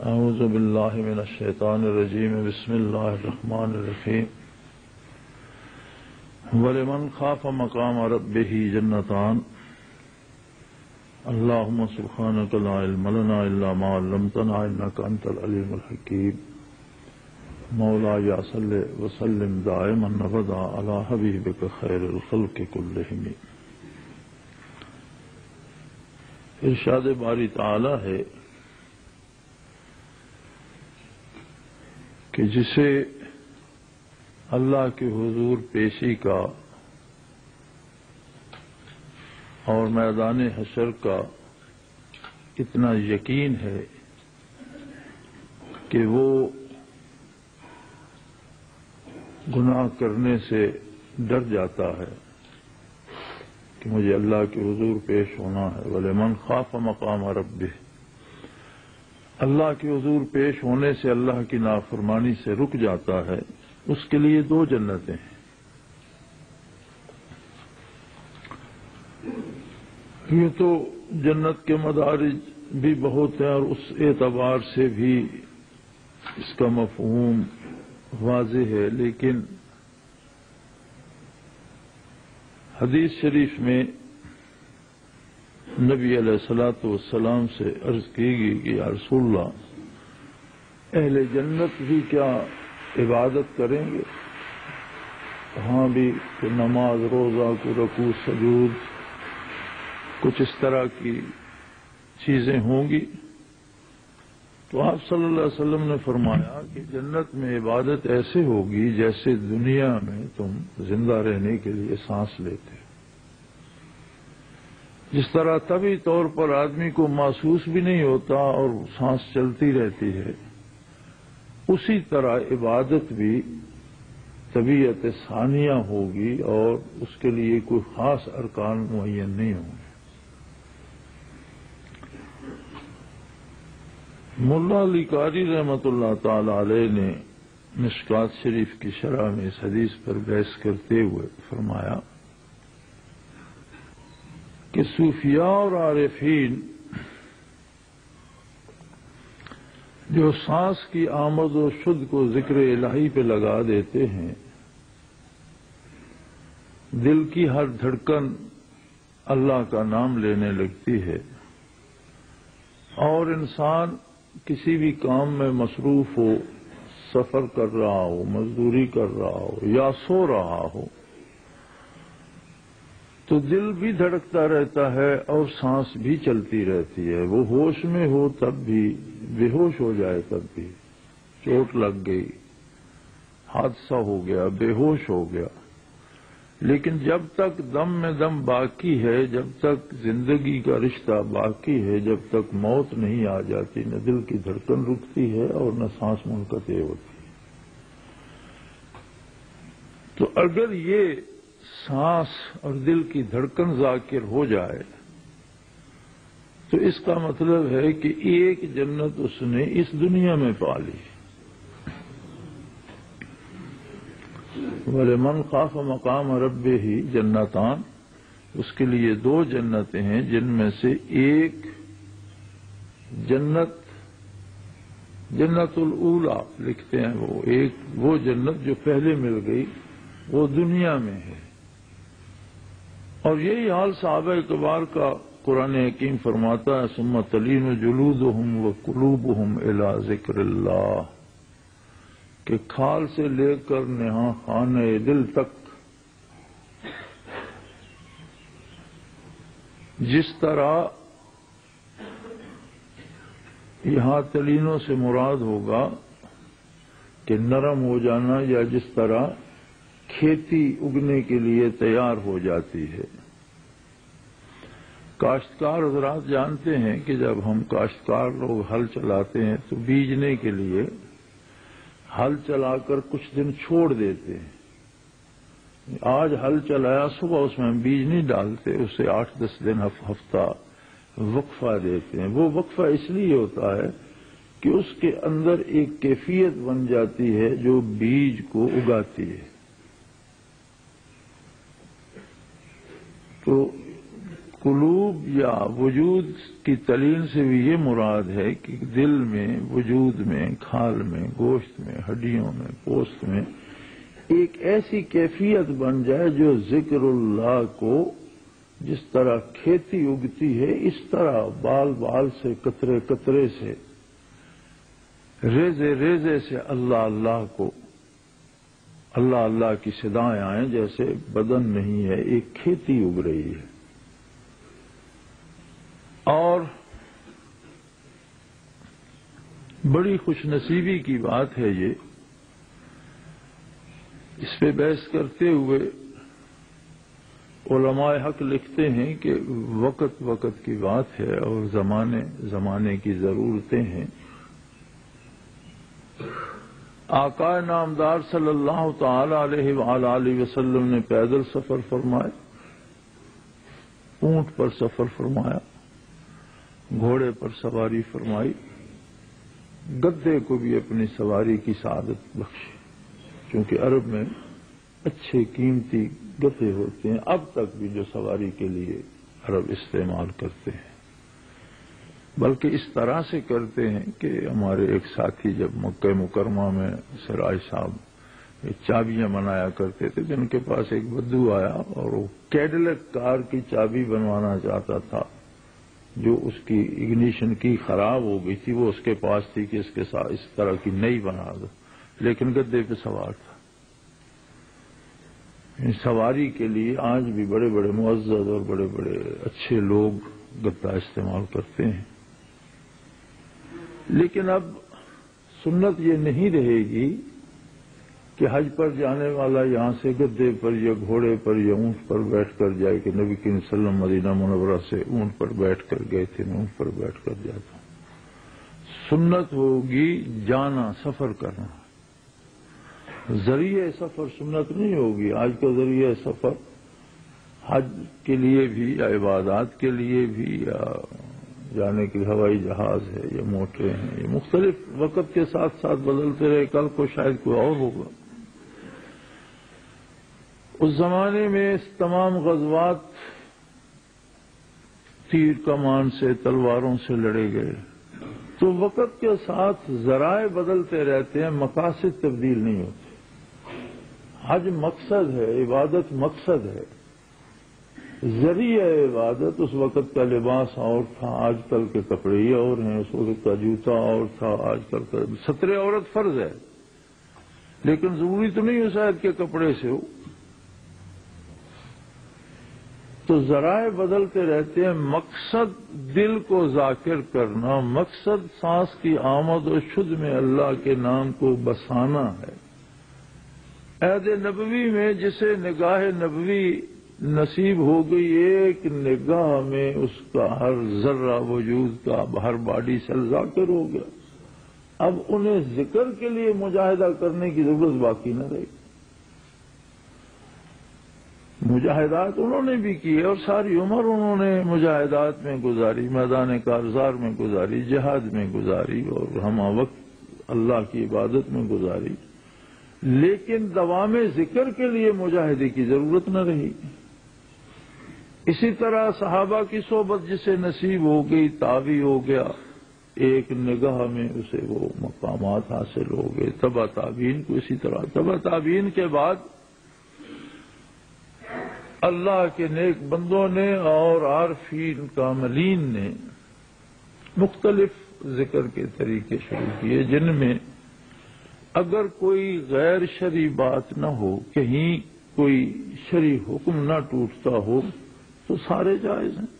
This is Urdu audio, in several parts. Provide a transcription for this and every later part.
اعوذ باللہ من الشیطان الرجیم بسم اللہ الرحمن الرحیم ولمن خاف مقام ربہ جنتان اللہم سبحانک لا علم لنا الا ما علمتنا انک انت العلیم الحکیم مولاي صل وسلم دائما ابدا علی حبیبک خیر الخلق کلہم۔ ارشاد باری تعالی ہے کہ جسے اللہ کے حضور پیشی کا اور میدان حشر کا اتنا یقین ہے کہ وہ گناہ کرنے سے ڈر جاتا ہے کہ مجھے اللہ کے حضور پیش ہونا ہے۔ وَلِمَنْ خَافَ مَقَامَ رَبِّهِ، اللہ کے حضور پیش ہونے سے اللہ کی نافرمانی سے رک جاتا ہے، اس کے لیے دو جنتیں ہیں۔ یہ تو جنت کے مدارج بھی بہت ہیں اور اس اعتبار سے بھی اس کا مفہوم واضح ہے، لیکن حدیث شریف میں نبی علیہ الصلوۃ والسلام سے عرض کی گئی کہ یا رسول اللہ، اہل جنت بھی کیا عبادت کریں گے؟ وہاں بھی کہ نماز روزہ کو رکوع سجود کچھ اس طرح کی چیزیں ہوں گی؟ تو آپ صلی اللہ علیہ وسلم نے فرمایا کہ جنت میں عبادت ایسے ہوگی جیسے دنیا میں تم زندہ رہنے کے لیے سانس لیتے، جس طرح طبعی طور پر آدمی کو محسوس بھی نہیں ہوتا اور سانس چلتی رہتی ہے، اسی طرح عبادت بھی طبیعت ثانیہ ہوگی اور اس کے لیے کوئی خاص ارکان معین نہیں ہوں گے۔ ملا علی قاری رحمۃ اللہ تعالی علیہ نے مشکات شریف کی شرح میں اس حدیث پر بحث کرتے ہوئے فرمایا کہ صوفیاء اور عارفین جو سانس کی آمد و شد کو ذکر الہی پہ لگا دیتے ہیں، دل کی ہر دھڑکن اللہ کا نام لینے لگتی ہے اور انسان کسی بھی کام میں مصروف ہو، سفر کر رہا ہو، مزدوری کر رہا ہو یا سو رہا ہو، تو دل بھی دھڑکتا رہتا ہے اور سانس بھی چلتی رہتی ہے۔ وہ ہوش میں ہو تب بھی، بے ہوش ہو جائے تب بھی، چوٹ لگ گئی، حادثہ ہو گیا، بے ہوش ہو گیا، لیکن جب تک دم میں دم باقی ہے، جب تک زندگی کا رشتہ باقی ہے، جب تک موت نہیں آ جاتی، نہ دل کی دھڑکن رکتی ہے اور نہ سانس منقطع ہوتی ہے۔ تو اگر یہ سانس اور دل کی دھڑکن ذاکر ہو جائے تو اس کا مطلب ہے کہ ایک جنت اس نے اس دنیا میں پا لی۔ وَلِمَنْ خَافَ مَقَامَ رَبِّهِ جنتان، اس کے لیے دو جنتیں ہیں جن میں سے ایک جنت الاولا لکھتے ہیں، وہ جنت جو پہلے مل گئی وہ دنیا میں ہے۔ اور یہی حال صحابہ کبار کا قرآن حکیم فرماتا ہے ثم تلین جلودہم وقلوبہم الی ذکر اللہ، کہ کھال سے لے کر نہاں خانہ دل تک جس طرح یہاں تلینوں سے مراد ہوگا کہ نرم ہو جانا، یا جس طرح کھیتی اگنے کے لیے تیار ہو جاتی ہے۔ کاشتکار حضرات جانتے ہیں کہ جب ہم کاشتکار لوگ ہل چلاتے ہیں تو بیجنے کے لیے ہل چلا کر کچھ دن چھوڑ دیتے ہیں۔ آج ہل چلایا، صبح اس میں ہم بیج نہیں ڈالتے، اسے 8-10 دن ہفتہ وقفہ دیتے ہیں۔ وہ وقفہ اس لیے ہوتا ہے کہ اس کے اندر ایک کیفیت بن جاتی ہے جو بیج کو اگاتی ہے۔ تو قلوب یا وجود کی تلین سے بھی یہ مراد ہے کہ دل میں، وجود میں، کھال میں، گوشت میں، ہڈیوں میں، پوست میں ایک ایسی کیفیت بن جائے جو ذکر اللہ کو جس طرح کھیتی اگتی ہے اس طرح بال بال سے، قطرے قطرے سے، ریزے ریزے سے اللہ اللہ کو، اللہ اللہ کی صدائیں آئیں، جیسے بدن نہیں ہے، ایک کھیتی اگ رہی ہے۔ اور بڑی خوش نصیبی کی بات ہے یہ، اس پہ بحث کرتے ہوئے علماء حق لکھتے ہیں کہ وقت وقت کی بات ہے اور زمانے زمانے کی ضرورتیں ہیں۔ آقا نامدار صلی اللہ تعالی علیہ وآلہ وسلم نے پیدل سفر فرمائے، اونٹ پر سفر فرمایا، گھوڑے پر سواری فرمائی، گدے کو بھی اپنی سواری کی سعادت بخشی، کیونکہ عرب میں اچھے قیمتی گدے ہوتے ہیں، اب تک بھی جو سواری کے لیے عرب استعمال کرتے ہیں، بلکہ اس طرح سے کرتے ہیں کہ ہمارے ایک ساتھی جب مکہ مکرمہ میں سراج صاحب چابیاں بنایا کرتے تھے، جن کے پاس ایک بدو آیا اور وہ کیڈلک کار کی چابی بنوانا چاہتا تھا، جو اس کی اگنیشن کی خراب ہو گئی تھی، وہ اس کے پاس تھی کہ اس کے ساتھ اس طرح کی نئی بنا دو، لیکن گدے پہ سوار تھا۔ سواری کے لیے آج بھی بڑے بڑے معزز اور بڑے بڑے اچھے لوگ گدا استعمال کرتے ہیں، لیکن اب سنت یہ نہیں رہے گی کہ حج پر جانے والا یہاں سے گدے پر یا گھوڑے پر یا اونٹ پر بیٹھ کر جائے کہ نبی کریم صلی اللہ علیہ وسلم مدینہ منورہ سے اونٹ پر بیٹھ کر گئے تھے، میں اونٹ پر بیٹھ کر جاتا ہوں۔ سنت ہوگی جانا، سفر کرنا، ذریعہ سفر سنت نہیں ہوگی۔ آج کا ذریعہ سفر حج کے لیے بھی یا عبادات کے لیے بھی یا جانے کے لیے ہوائی جہاز ہے یا موٹریں ہیں، یہ مختلف وقت کے ساتھ ساتھ بدلتے رہے، کل کو شاید کوئی اور ہوگا۔ اس زمانے میں تمام غزوات تیر کمان سے، تلواروں سے لڑے گئے، تو وقت کے ساتھ ذرائع بدلتے رہتے ہیں، مقاصد تبدیل نہیں ہوتے۔ حج مقصد ہے، عبادت مقصد ہے، ذریعہ عبادت اس وقت کا لباس اور تھا، آج کل کے کپڑے ہی اور ہیں، اس وقت کا جوتا اور تھا، آج کل کا ستر عورت فرض ہے، لیکن ضروری تو نہیں شاید کے کپڑے سے ہو۔ تو ذرائع بدلتے رہتے ہیں، مقصد دل کو ذاکر کرنا، مقصد سانس کی آمد و شد میں اللہ کے نام کو بسانا ہے۔ عہد نبوی میں جسے نگاہ نبوی نصیب ہو گئی، ایک نگاہ میں اس کا ہر ذرہ وجود کا ہر باڈی سیل ذاکر ہو گیا، اب انہیں ذکر کے لیے مجاہدہ کرنے کی ضرورت باقی نہ رہی۔ مجاہدات انہوں نے بھی کیے اور ساری عمر انہوں نے مجاہدات میں گزاری، میدان کارزار میں گزاری، جہاد میں گزاری اور ہم وقت اللہ کی عبادت میں گزاری، لیکن دوام ذکر کے لیے مجاہدے کی ضرورت نہ رہی۔ اسی طرح صحابہ کی صحبت جسے نصیب ہو گئی، تابع ہو گیا، ایک نگاہ میں اسے وہ مقامات حاصل ہو گئے۔ تبع تابعین کو اسی طرح، تبع تابعین کے بعد اللہ کے نیک بندوں نے اور عارفین کاملین نے مختلف ذکر کے طریقے شروع کیے، جن میں اگر کوئی غیر شرعی بات نہ ہو، کہیں کوئی شرعی حکم نہ ٹوٹتا ہو تو سارے جائز ہیں۔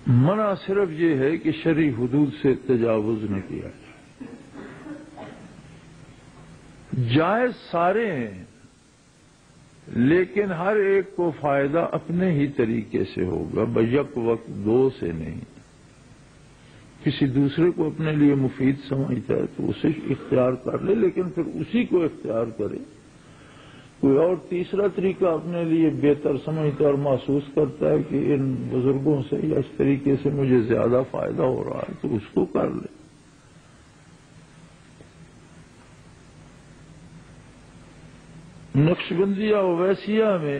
منع صرف یہ ہے کہ شرعی حدود سے تجاوز نہ کیا جائے۔ جائز سارے ہیں، لیکن ہر ایک کو فائدہ اپنے ہی طریقے سے ہوگا، بیک وقت دو سے نہیں۔ کسی دوسرے کو اپنے لیے مفید سمجھتا ہے تو اسے اختیار کر لے، لیکن پھر اسی کو اختیار کرے۔ کوئی اور تیسرا طریقہ اپنے لیے بہتر سمجھتا ہے اور محسوس کرتا ہے کہ ان بزرگوں سے یا اس طریقے سے مجھے زیادہ فائدہ ہو رہا ہے تو اس کو کر لے۔ نقشبندیہ اویسیہ میں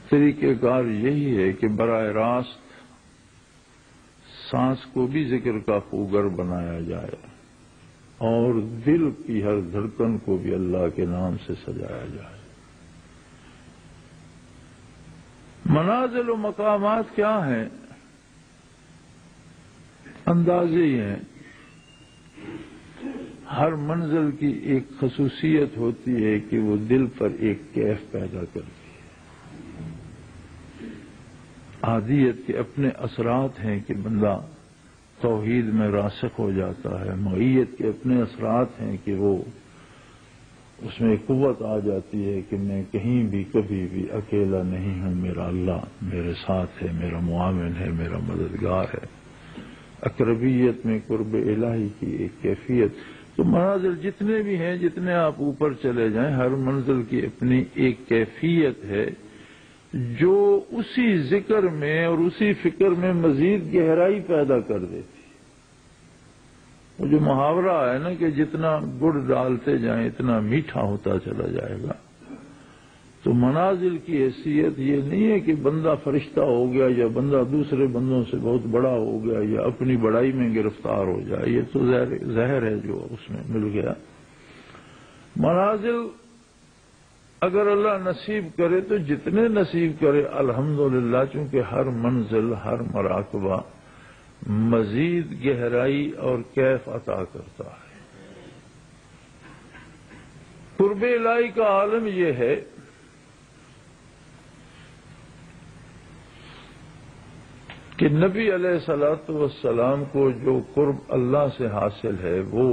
طریقہ کار یہی ہے کہ براہ راست سانس کو بھی ذکر کا خوگر بنایا جائے اور دل کی ہر دھڑکن کو بھی اللہ کے نام سے سجایا جائے۔ منازل و مقامات کیا ہیں؟ اندازے ہی ہیں۔ ہر منزل کی ایک خصوصیت ہوتی ہے کہ وہ دل پر ایک کیف پیدا کرتی ہے۔ عادیت کے اپنے اثرات ہیں کہ بندہ توحید میں راسخ ہو جاتا ہے، معیت کے اپنے اثرات ہیں کہ وہ اس میں قوت آ جاتی ہے کہ میں کہیں بھی کبھی بھی اکیلا نہیں ہوں، میرا اللہ میرے ساتھ ہے، میرا معاون ہے، میرا مددگار ہے۔ اقربیت میں قرب الہی کی ایک کیفیت۔ تو منازل جتنے بھی ہیں، جتنے آپ اوپر چلے جائیں، ہر منزل کی اپنی ایک کیفیت ہے جو اسی ذکر میں اور اسی فکر میں مزید گہرائی پیدا کر دیتی۔ وہ جو محاورہ ہے نا کہ جتنا گڑ ڈالتے جائیں اتنا میٹھا ہوتا چلا جائے گا، تو منازل کی حیثیت یہ نہیں ہے کہ بندہ فرشتہ ہو گیا یا بندہ دوسرے بندوں سے بہت بڑا ہو گیا یا اپنی بڑائی میں گرفتار ہو جائے، یہ تو زہر ہے جو اس میں مل گیا۔ منازل اگر اللہ نصیب کرے تو جتنے نصیب کرے الحمدللہ، چونکہ ہر منزل ہر مراقبہ مزید گہرائی اور کیف عطا کرتا ہے۔ قرب الہی کا عالم یہ ہے کہ نبی علیہ الصلوۃ والسلام کو جو قرب اللہ سے حاصل ہے وہ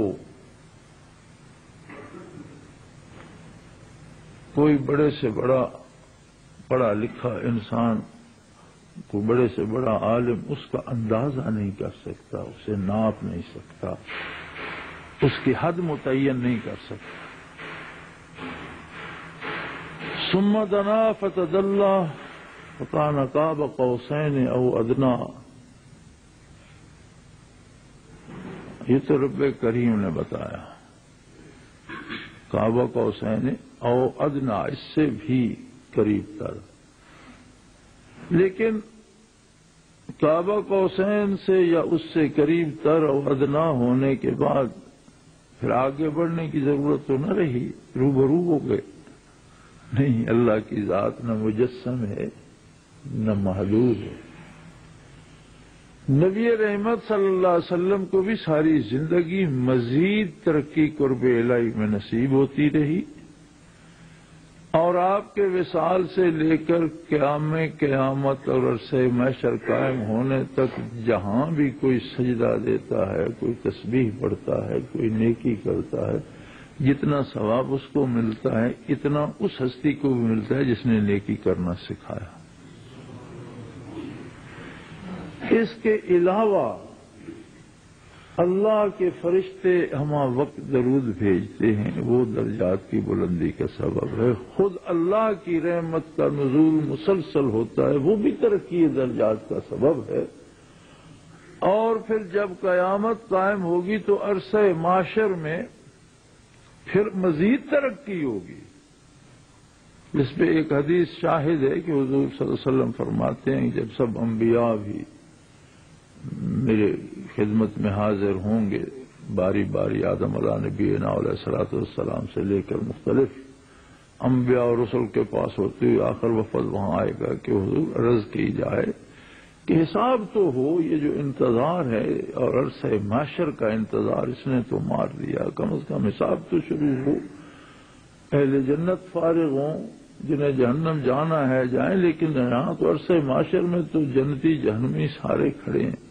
کوئی بڑے سے بڑا پڑھا لکھا انسان، کوئی بڑے سے بڑا عالم اس کا اندازہ نہیں کر سکتا، اسے ناپ نہیں سکتا، اس کی حد متعین نہیں کر سکتا۔ ثم دنا فتدلى فكان قاب قوسين او ادنى، یہ تو رب کریم نے بتایا، قاب قوسین او ادنا، اس سے بھی قریب تر۔ لیکن کعبہ قوسین سے یا اس سے قریب تر اور ادنا ہونے کے بعد پھر آگے بڑھنے کی ضرورت تو نہ رہی، روبرو ہو گئے۔ نہیں، اللہ کی ذات نہ مجسم ہے نہ محدود ہے۔ نبی رحمت صلی اللہ علیہ وسلم کو بھی ساری زندگی مزید ترقی قرب الہی میں نصیب ہوتی رہی، اور آپ کے وصال سے لے کر قیامت اور عرصہ محشر قائم ہونے تک جہاں بھی کوئی سجدہ دیتا ہے، کوئی تسبیح پڑھتا ہے، کوئی نیکی کرتا ہے، جتنا ثواب اس کو ملتا ہے اتنا اس ہستی کو بھی ملتا ہے جس نے نیکی کرنا سکھایا۔ اس کے علاوہ اللہ کے فرشتے ہمہ وقت درود بھیجتے ہیں، وہ درجات کی بلندی کا سبب ہے۔ خود اللہ کی رحمت کا نزول مسلسل ہوتا ہے، وہ بھی ترقی درجات کا سبب ہے۔ اور پھر جب قیامت قائم ہوگی تو عرصہ معاشر میں پھر مزید ترقی ہوگی، جس پہ ایک حدیث شاہد ہے کہ حضور صلی اللہ علیہ وسلم فرماتے ہیں جب سب انبیاء بھی میرے خدمت میں حاضر ہوں گے، باری باری آدم علیہ نبینا علیہ الصلوۃ والسلام سے لے کر مختلف انبیاء اور رسل کے پاس ہوتے ہوئے آخر وفد وہاں آئے گا کہ حضور عرض کی جائے کہ حساب تو ہو، یہ جو انتظار ہے اور عرصہ معاشر کا انتظار اس نے تو مار دیا، کم از کم حساب تو شروع ہو، اہل جنت فارغ ہوں، جنہیں جہنم جانا ہے جائیں، لیکن یہاں تو عرصہ معاشر میں تو جنتی جہنمی سارے کھڑے ہیں۔